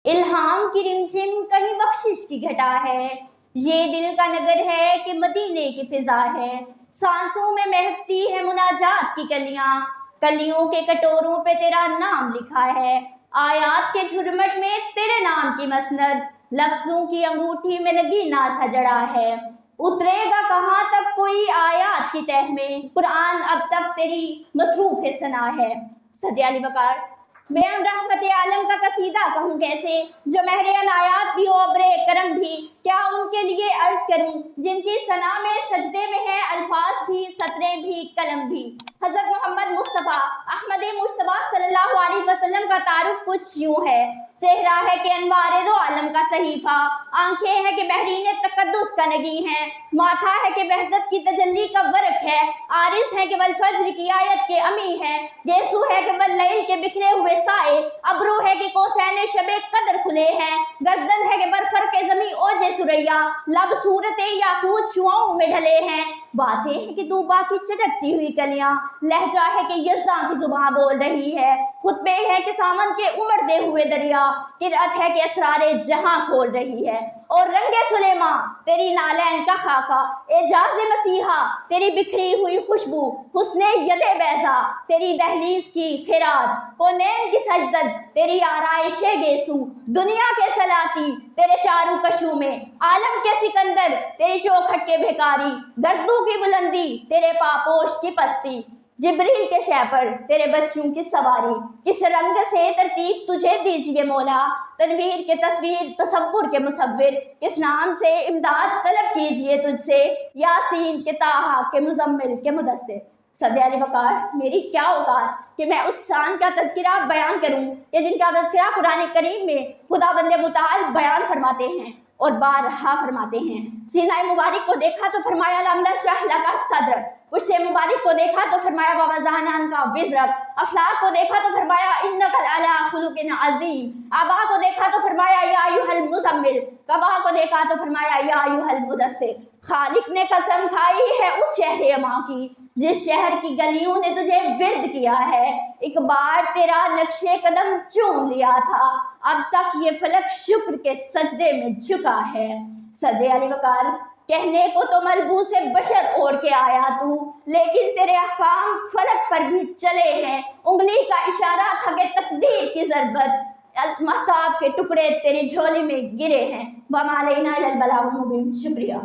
الہام کی رمجم کہیں بخشش کی گھٹا ہے، یہ دل کا نگر ہے کہ مدینے کی فضا ہے، سانسوں میں مہکتی ہے مناجات کی کلیاں، کلیوں کے کٹوروں پہ تیرا نام لکھا ہے، آیات کے جھرمٹ میں تیرے نام کی مسند، لفظوں کی انگوٹھی میں نگینہ سا جڑا ہے، اترے گا کہاں تک کوئی آیات کی تہ میں، قرآن اب تک تیری مصروف ثنا ہے۔ صدی علی وقار۔ میں ان رحمت عالم کا قصیدہ کہوں کیسے، جو مہر عنایات بھی ہو ابر کرم بھی، کیا ان کے لیے عرض کروں جن کی ثنا میں سجدے میں ہے الفاظ بھی، سطریں بھی، قلم بھی۔ حضرت محمد مصطفیٰ احمد مجتبیٰ صلی اللہ علیہ وسلم کا تعارف کچھ یوں ہے، چہرہ ہے کہ انوار دو عالم کا صحیفہ، آنکھیں ہیں کہ بحرین تقدس کا نگی ہے، ماتھا ہے کہ وحدت کی تجلی کا ورق ہے، عارض ہے کہ والفجر کی آیت کے امی ہے، گیسو ہے کہ واللیل کے بکھرے ہوئے سائے، ابرو ہے کہ کوسین شب قدر کھلے ہیں، گردن ہے کہ برفر کے زمین اوج سریا، لب صورت یاقوت شعاؤں میں ڈھلے ہیں، باتیں ہیں کہ دوبا کی چٹکتی ہوئی کلیاں، لہجہ ہے کہ یزداں کی زباں بول رہی ہے، خطبے ہیں کہ سامن کے امڑتے ہوئے دریا، قرأت ہے کہ اسرار جہاں کھول رہی ہے، اور رنگ سلیماں تیری نالین کا خاکہ، اعجاز مسیحا تیری بکھری ہوئی خوشبو، حسن ید بیضا تیری دہلیز کی خیرات، کونین کی سجدت تیری آرائش گیسو، دنیا کے سلاطی تیرے چاروں کشوں میں، عالم کے سکندر تیری چوکھٹ کے بھیکاری، گردوں کی بلندی تیرے پاپوش کی پستی، جبریل کے شیپر تیرے بچوں کی سواری، کس رنگ سے ترتیب تجھے دیجئے مولا، تنویر کے تصویر تصور کے مصور، کس نام سے امداد طلب کیجئے تجھ سے، یاسین کے طٰہٰ کے مزمل کے مدثر۔ صدی علی وقار۔ میری کیا اوقات کہ میں اس شان کا تذکرہ بیان کروں کہ جن کا تذکرہ قرآن کریم میں خداوند متعال بیان فرماتے ہیں اور بارہا فرماتے ہیں۔ سینہ مبارک کو دیکھا تو فرمایا لم نشرح لک صدرک، پشت مبارک کو دیکھا تو فرمایا ووضعنا عنک وزرک، اخلاق کو دیکھا تو فرمایا انک لعلی خلق عظیم، آبا کو دیکھا تو فرمایا یا ایھا المزمل، قبا کو دیکھا تو فرمایا یا ایھا المدثر۔ خالق نے قسم کھائی ہے اس شہر اما کی جس شہر کی گلیوں نے تجھے ورد کیا ہے، ایک بار تیرا نقش قدم چوم لیا تھا، اب تک یہ فلک شکر کے سجدے میں جھکا ہے۔ صدی علی وقار۔ کہنے کو تو ملبوس بشر اوڑھ کے آیا تو، لیکن تیرے احکام فلک پر بھی چلے ہیں، انگلی کا اشارہ تھا کہ تقدیر کی ضربت، مہتاب کے ٹکڑے تیری جھولی میں گرے ہیں۔ وما علینا الا البلاغ المبین۔ شکریہ۔